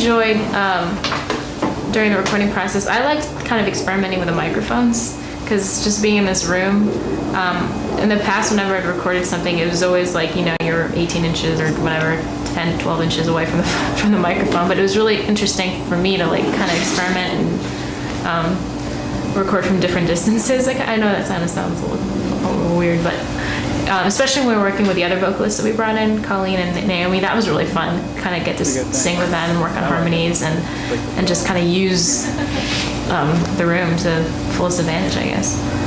enjoyed during the recording process. I liked kind of experimenting with the microphones because just being in this room. In the past, whenever I'd recorded something, it was always like, you know, you're 18 inches or whatever, 10, 12 inches away from the microphone. But it was really interesting for me to like kind of experiment and record from different distances. Like, I know that sounds a little weird, but especially when we were working with the other vocalists that we brought in, Colleen and Naomi, that was really fun. Kind of get to sing with them and work on harmonies and just kind of use the room to fullest advantage, I guess.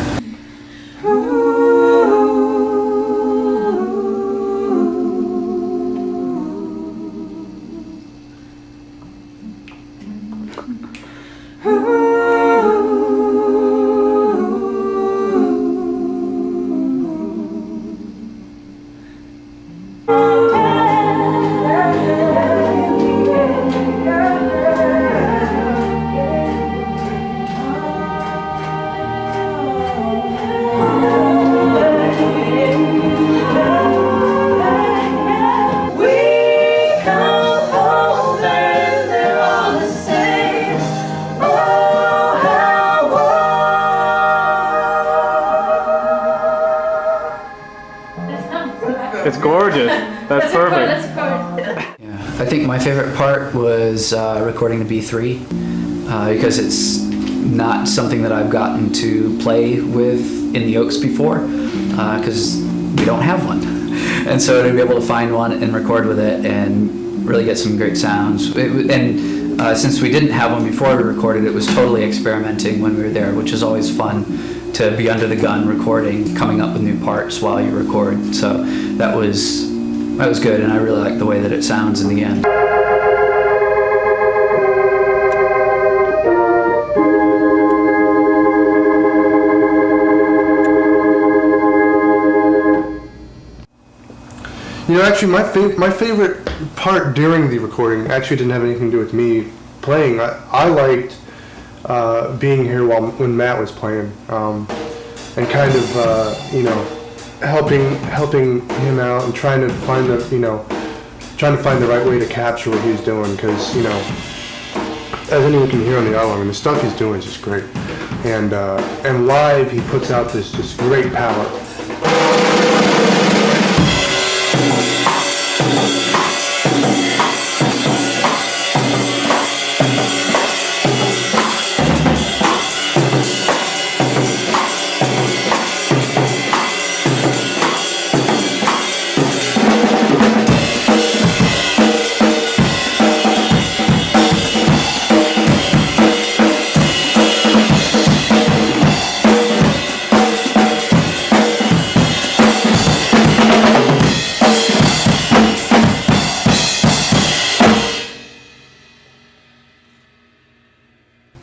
It's gorgeous. That's perfect. Yeah, I think my favorite part was recording the B3 because it's not something that I've gotten to play with in the Oaks before because we don't have one. And so to be able to find one and record with it and really get some great sounds. Since we didn't have one before we recorded, it was totally experimenting when we were there, which is always fun to be under the gun recording, coming up with new parts while you record. So that was good, and I really like the way that it sounds in the end. You know, actually, my favorite part during the recording actually didn't have anything to do with me playing. I liked being here when Matt was playing, and kind of you know, helping him out and trying to find the right way to capture what he's doing, because, you know, as anyone can hear on the album, I mean, the stuff he's doing is just great, and live he puts out this just great palette.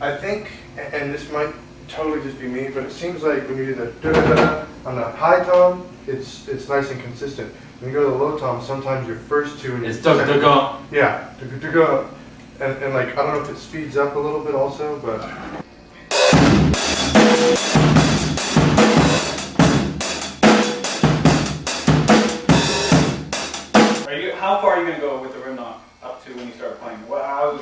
I think, and this might totally just be me, but it seems like when you do the da-da-da on the high tom, it's nice and consistent. When you go to the low tom, sometimes your first two and It's da-da-da. Yeah, da-da-da. And like, I don't know if it speeds up a little bit also, but. How far are you going to go with the rim knot up to when you start playing? Well, I was.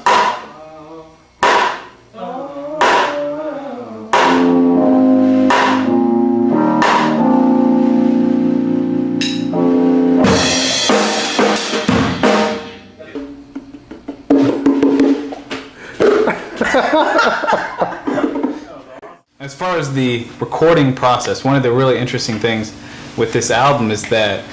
As far as the recording process, one of the really interesting things with this album is that,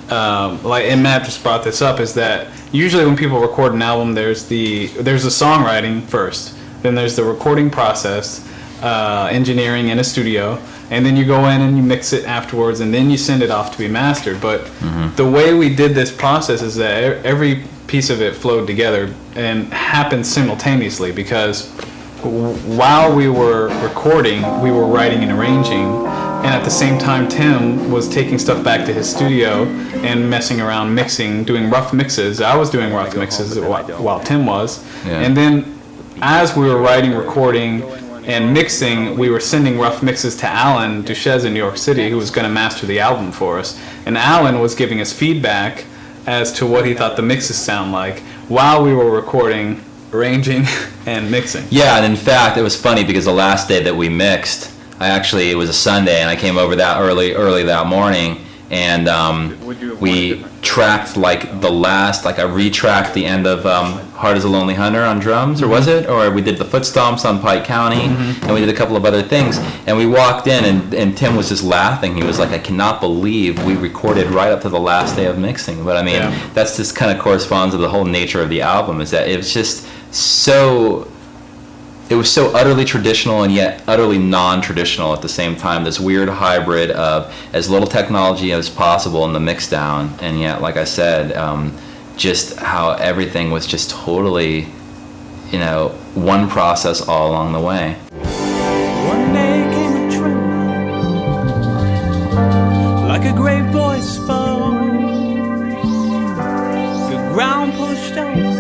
and Matt just brought this up, is that usually when people record an album, there's the songwriting first, then there's the recording process, engineering in a studio, and then you go in and you mix it afterwards, and then you send it off to be mastered. But the way we did this process is that every piece of it flowed together and happened simultaneously, because while we were recording, we were writing and arranging, and at the same time Tim was taking stuff back to his studio and messing around mixing, doing rough mixes. I was doing rough mixes while Tim was. Yeah. And then as we were writing, recording, and mixing, we were sending rough mixes to Alan Duchesne in New York City, who was going to master the album for us. And Alan was giving us feedback as to what he thought the mixes sound like while we were recording arranging and mixing. Yeah, and in fact, it was funny because the last day that we mixed, it was a Sunday, and I came over that early that morning, and we tracked like the last, like I retracked the end of Hard as a Lonely Hunter on drums, or was it? Or we did the foot stomps on Pike County, and we did a couple of other things, and we walked in, and Tim was just laughing. He was like, I cannot believe we recorded right up to the last day of mixing. But I mean, that's just kind of corresponds to the whole nature of the album, is that it was just so... It was so utterly traditional and yet utterly non-traditional at the same time. This weird hybrid of as little technology as possible in the mix down, and yet, like I said, just how everything was just totally, one process all along the way. One day came a tremor, like a great voice spoke. The ground pushed out.